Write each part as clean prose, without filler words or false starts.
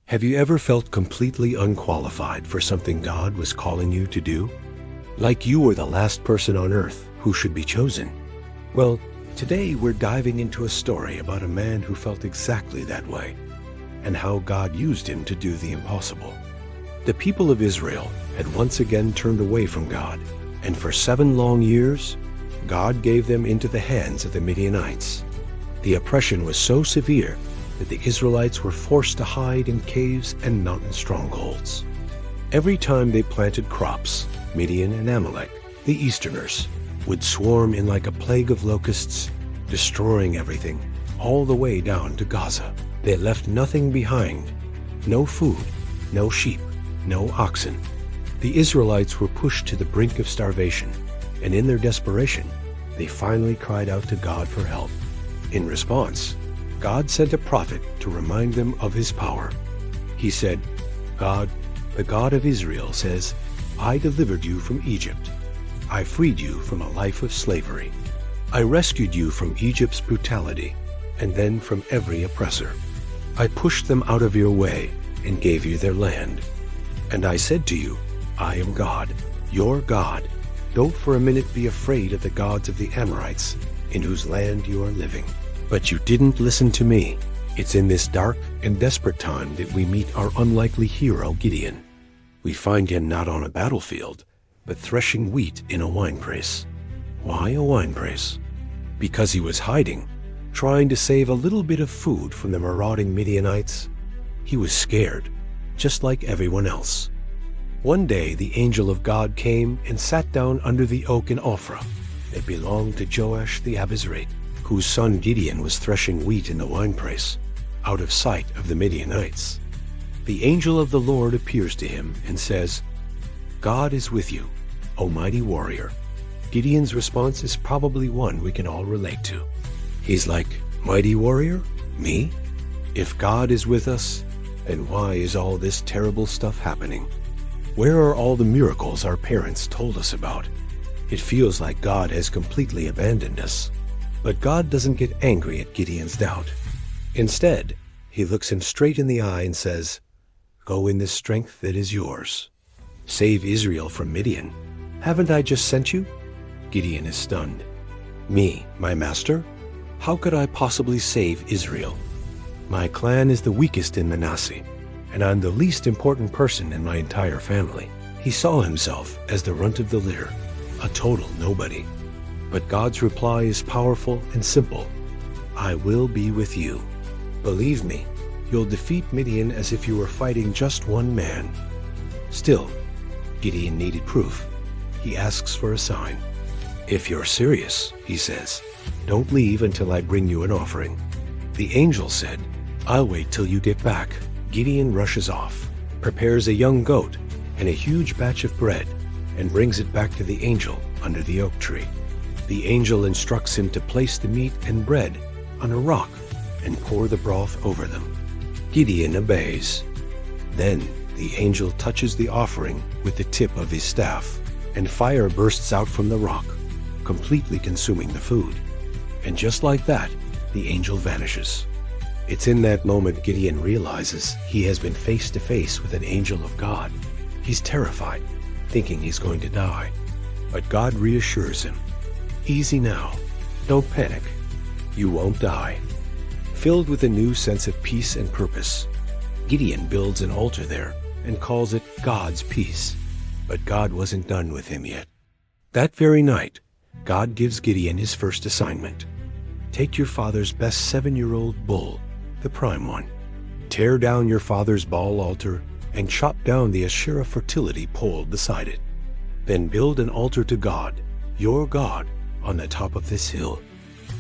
Have you ever felt completely unqualified for something God was calling you to do? Like you were the last person on earth who should be chosen? Well, today we're diving into a story about a man who felt exactly that way, and how God used him to do the impossible. The people of Israel had once again turned away from God, and for 7 long years, God gave them into the hands of the Midianites. The oppression was so severe that the Israelites were forced to hide in caves and mountain strongholds. Every time they planted crops, Midian and Amalek, the Easterners, would swarm in like a plague of locusts, destroying everything, all the way down to Gaza. They left nothing behind. No food, no sheep, no oxen. The Israelites were pushed to the brink of starvation, and in their desperation, they finally cried out to God for help. In response, God sent a prophet to remind them of his power. He said, "God, the God of Israel, says, I delivered you from Egypt. I freed you from a life of slavery. I rescued you from Egypt's brutality, and then from every oppressor. I pushed them out of your way and gave you their land. And I said to you, I am God, your God. Don't for a minute be afraid of the gods of the Amorites, in whose land you are living." But you didn't listen to me. It's in this dark and desperate time that we meet our unlikely hero, Gideon. We find him not on a battlefield, but threshing wheat in a winepress. Why a winepress? Because he was hiding, trying to save a little bit of food from the marauding Midianites. He was scared, just like everyone else. One day the angel of God came and sat down under the oak in Ophrah that belonged to Joash the Abiezrite, whose son Gideon was threshing wheat in the winepress, out of sight of the Midianites. The angel of the Lord appears to him and says, "God is with you, O mighty warrior." Gideon's response is probably one we can all relate to. He's like, "Mighty warrior? Me? If God is with us, then why is all this terrible stuff happening? Where are all the miracles our parents told us about? It feels like God has completely abandoned us." But God doesn't get angry at Gideon's doubt. Instead, he looks him straight in the eye and says, "Go in the strength that is yours. Save Israel from Midian. Haven't I just sent you?" Gideon is stunned. "Me, my master? How could I possibly save Israel? My clan is the weakest in Manasseh, and I'm the least important person in my entire family." He saw himself as the runt of the litter, a total nobody. But God's reply is powerful and simple. "I will be with you. Believe me, you'll defeat Midian as if you were fighting just one man." Still, Gideon needed proof. He asks for a sign. "If you're serious," he says, "don't leave until I bring you an offering." The angel said, "I'll wait till you get back." Gideon rushes off, prepares a young goat and a huge batch of bread, and brings it back to the angel under the oak tree. The angel instructs him to place the meat and bread on a rock and pour the broth over them. Gideon obeys. Then the angel touches the offering with the tip of his staff, and fire bursts out from the rock, completely consuming the food. And just like that, the angel vanishes. It's in that moment Gideon realizes he has been face to face with an angel of God. He's terrified, thinking he's going to die. But God reassures him. "Easy now. Don't panic. You won't die." Filled with a new sense of peace and purpose, Gideon builds an altar there and calls it God's Peace. But God wasn't done with him yet. That very night, God gives Gideon his first assignment. "Take your father's best 7-year-old bull, the prime one. Tear down your father's Baal altar and chop down the Asherah fertility pole beside it. Then build an altar to God, your God, on the top of this hill.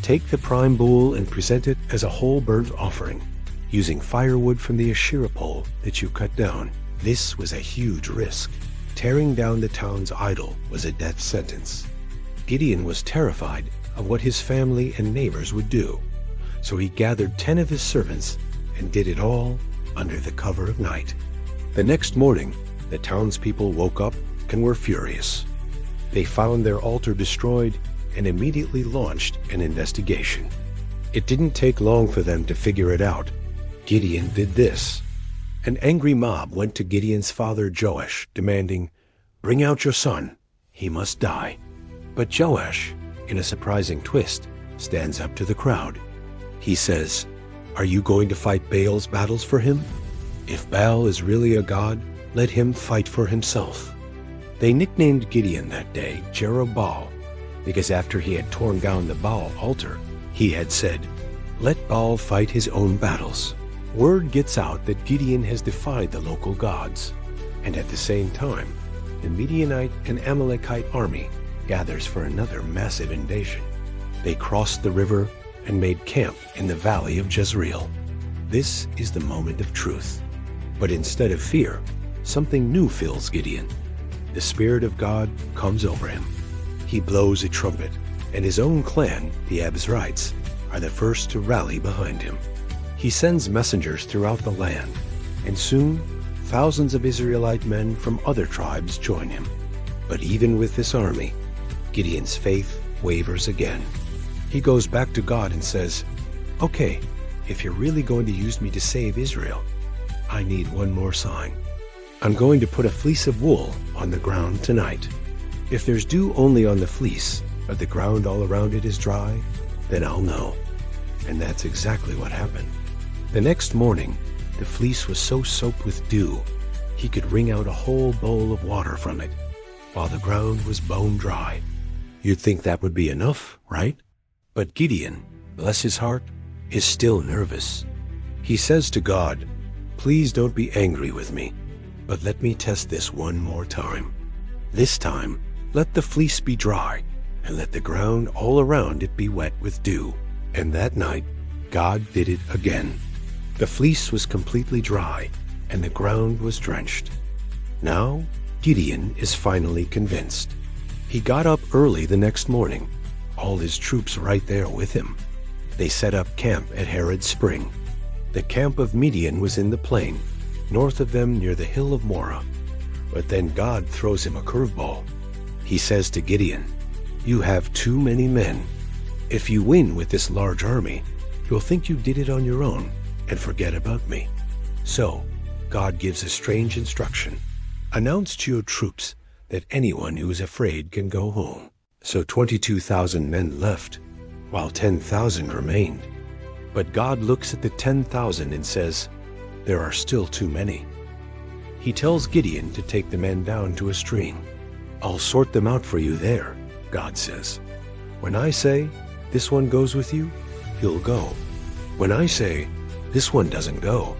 Take the prime bull and present it as a whole burnt offering, using firewood from the Asherah pole that you cut down." This was a huge risk. Tearing down the town's idol was a death sentence. Gideon was terrified of what his family and neighbors would do, so he gathered 10 of his servants and did it all under the cover of night. The next morning, the townspeople woke up and were furious. They found their altar destroyed and immediately launched an investigation. It didn't take long for them to figure it out. Gideon did this. An angry mob went to Gideon's father Joash, demanding, "Bring out your son. He must die." But Joash, in a surprising twist, stands up to the crowd. He says, "Are you going to fight Baal's battles for him? If Baal is really a god, let him fight for himself." They nicknamed Gideon that day Jerubbaal, because after he had torn down the Baal altar, he had said, "Let Baal fight his own battles." Word gets out that Gideon has defied the local gods, and at the same time, the Midianite and Amalekite army gathers for another massive invasion. They crossed the river and made camp in the valley of Jezreel. This is the moment of truth. But instead of fear, something new fills Gideon. The Spirit of God comes over him. He blows a trumpet, and his own clan, the Abzrites, are the first to rally behind him. He sends messengers throughout the land, and soon thousands of Israelite men from other tribes join him. But even with this army, Gideon's faith wavers again. He goes back to God and says, "Okay, if you're really going to use me to save Israel, I need one more sign. I'm going to put a fleece of wool on the ground tonight. If there's dew only on the fleece, but the ground all around it is dry, then I'll know." And that's exactly what happened. The next morning, the fleece was so soaked with dew, he could wring out a whole bowl of water from it, while the ground was bone dry. You'd think that would be enough, right? But Gideon, bless his heart, is still nervous. He says to God, "Please don't be angry with me, but let me test this one more time. This time, let the fleece be dry, and let the ground all around it be wet with dew." And that night, God did it again. The fleece was completely dry, and the ground was drenched. Now, Gideon is finally convinced. He got up early the next morning, all his troops right there with him. They set up camp at Herod's Spring. The camp of Midian was in the plain, north of them near the hill of Morah. But then God throws him a curveball. He says to Gideon, "You have too many men. If you win with this large army, you'll think you did it on your own and forget about me." So, God gives a strange instruction. "Announce to your troops that anyone who is afraid can go home." So 22,000 men left, while 10,000 remained. But God looks at the 10,000 and says, "There are still too many." He tells Gideon to take the men down to a stream. "I'll sort them out for you there," God says. "When I say, 'This one goes with you,' he'll go. When I say, 'This one doesn't go,'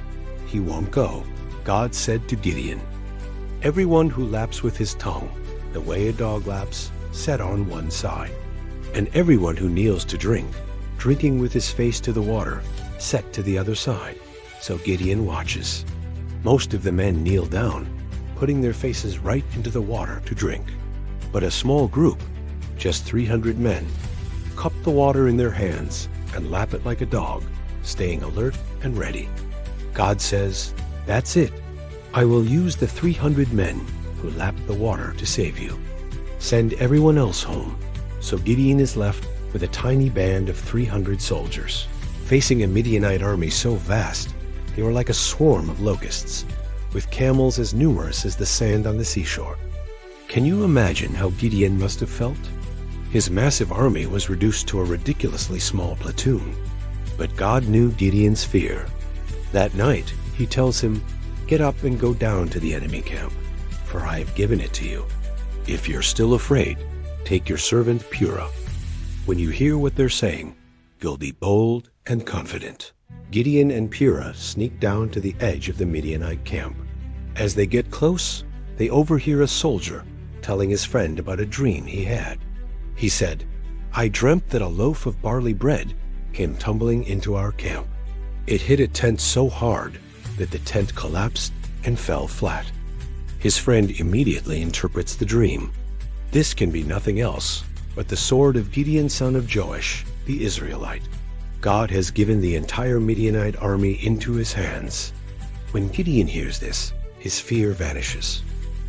he won't go." God said to Gideon, "Everyone who laps with his tongue, the way a dog laps, set on one side. And everyone who kneels to drink, drinking with his face to the water, set to the other side." So Gideon watches. Most of the men kneel down, putting their faces right into the water to drink. But a small group, just 300 men, cup the water in their hands and lap it like a dog, staying alert and ready. God says, "That's it. I will use the 300 men who lapped the water to save you. Send everyone else home." So Gideon is left with a tiny band of 300 soldiers, facing a Midianite army so vast they were like a swarm of locusts, with camels as numerous as the sand on the seashore. Can you imagine how Gideon must have felt? His massive army was reduced to a ridiculously small platoon. But God knew Gideon's fear. That night, he tells him, "Get up and go down to the enemy camp, for I have given it to you. If you're still afraid, take your servant Purah. When you hear what they're saying, you'll be bold and confident." Gideon and Purah sneak down to the edge of the Midianite camp. As they get close, they overhear a soldier telling his friend about a dream he had. He said, "I dreamt that a loaf of barley bread came tumbling into our camp. It hit a tent so hard that the tent collapsed and fell flat." His friend immediately interprets the dream. This can be nothing else but the sword of Gideon son of Joash, the Israelite. God has given the entire Midianite army into his hands. When Gideon hears this, his fear vanishes.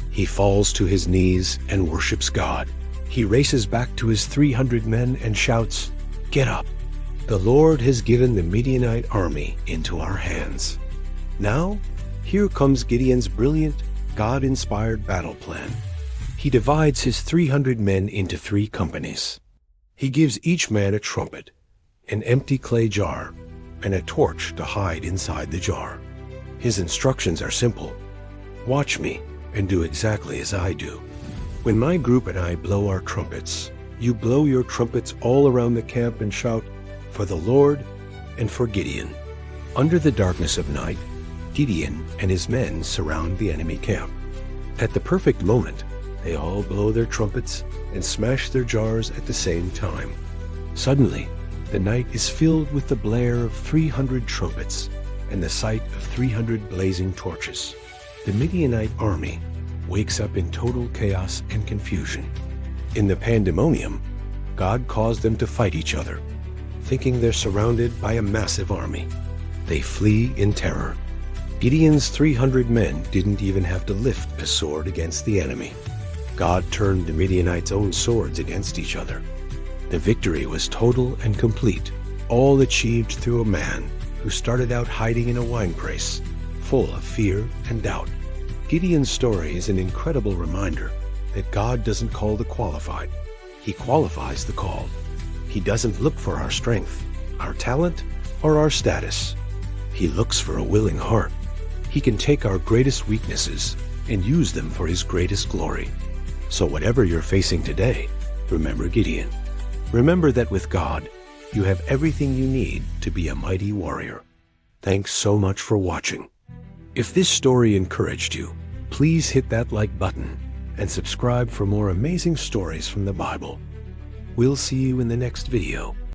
He falls to his knees and worships God. He races back to his 300 men and shouts, "Get up! The Lord has given the Midianite army into our hands." Now, Here comes Gideon's brilliant, God-inspired battle plan. He divides his 300 men into 3 companies. He gives each man a trumpet, an empty clay jar, and a torch to hide inside the jar. His instructions are simple. Watch me and do exactly as I do. When my group and I blow our trumpets, you blow your trumpets all around the camp and shout, "For the Lord and for Gideon." Under the darkness of night, Gideon and his men surround the enemy camp. At the perfect moment, they all blow their trumpets and smash their jars at the same time. Suddenly, the night is filled with the blare of 300 trumpets and the sight of 300 blazing torches. The Midianite army wakes up in total chaos and confusion. In the pandemonium, God caused them to fight each other, thinking they're surrounded by a massive army. They flee in terror. Gideon's 300 men didn't even have to lift a sword against the enemy. God turned the Midianites' own swords against each other. The victory was total and complete, all achieved through a man who started out hiding in a winepress, full of fear and doubt. Gideon's story is an incredible reminder that God doesn't call the qualified. He qualifies the called. He doesn't look for our strength, our talent, or our status. He looks for a willing heart. He can take our greatest weaknesses and use them for His greatest glory. So whatever you're facing today, remember Gideon. Remember that with God, you have everything you need to be a mighty warrior. Thanks so much for watching. If this story encouraged you, please hit that like button and subscribe for more amazing stories from the Bible. We'll see you in the next video.